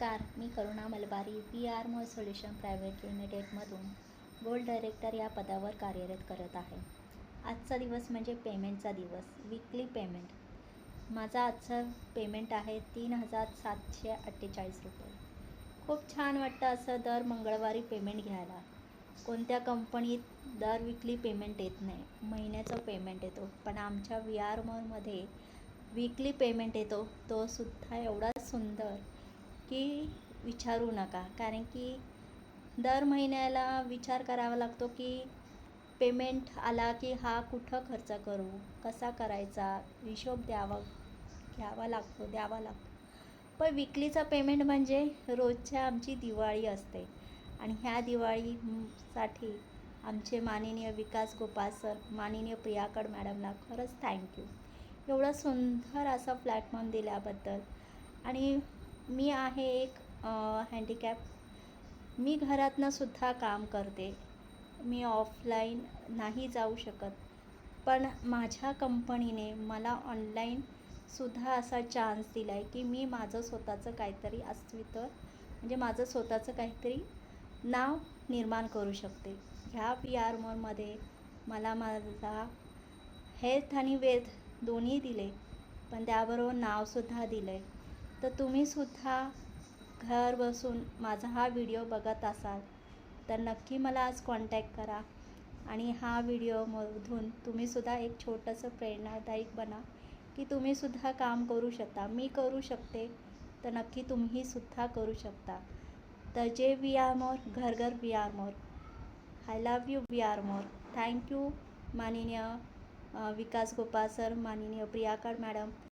नमस्कार, मी करुणा मलबारी VR मोर solution private लिमिटेडमधून gold director या पदावर कार्यरत करत आहे. आजचा दिवस म्हणजे पेमेंटचा दिवस, वीकली पेमेंट. माझा आजचा पेमेंट आहे 3,748 रुपये. खूप छान वाटतं असं दर मंगळवारी पेमेंट घ्यायला. कोणत्या कंपनीत दर वीकली पेमेंट येत नाही, महिन्याचं पेमेंट येतो. पण आमच्या VR मोरमध्ये वीकली पेमेंट येतो, तो सुद्धा एवढा सुंदर की विचारू नका. कारण की दर महिन्याला विचार करावा लागतो की पेमेंट आला की हा कुठं खर्च करू, कसा करायचा, हिशोब द्यावा लागतो. पण विकलीचा पेमेंट म्हणजे रोजच्या आमची दिवाळी असते. आणि ह्या दिवाळीसाठी आमचे माननीय विकास गोपाळ सर, माननीय प्रियाकड मॅडमला खरंच थँक्यू, एवढं सुंदर असा प्लॅटफॉर्म दिल्याबद्दल. आणि मी आहे एक हँडिकॅप. मी घरातूनसुद्धा काम करते. मी ऑफलाईन नाही जाऊ शकत, पण माझ्या कंपनीने मला ऑनलाईनसुद्धा असा चान्स दिला आहे की मी माझं स्वतःचं काहीतरी अस्तित्व, म्हणजे माझं स्वतःचं काहीतरी नाव निर्माण करू शकते. ह्या VR मोरमध्ये मला माझा हेल्थ आणि वेल्थ दोन्ही दिले, पण त्याबरोबर नावसुद्धा दिलं आहे. तर तुम्हीसुद्धा घर बसून माझा हा व्हिडिओ बघत असाल तर नक्की मला आज कॉन्टॅक्ट करा. आणि हा व्हिडिओमधून तुम्हीसुद्धा एक छोटंसं प्रेरणादायक बना की तुम्हीसुद्धा काम करू शकता. मी करू शकते तर नक्की तुम्हीसुद्धा करू शकता. तर जे VR मोर, घर घर VR more. I love you VR more. Thank you माननीय विकास गोपाळ सर, माननीय प्रियाकड मॅडम.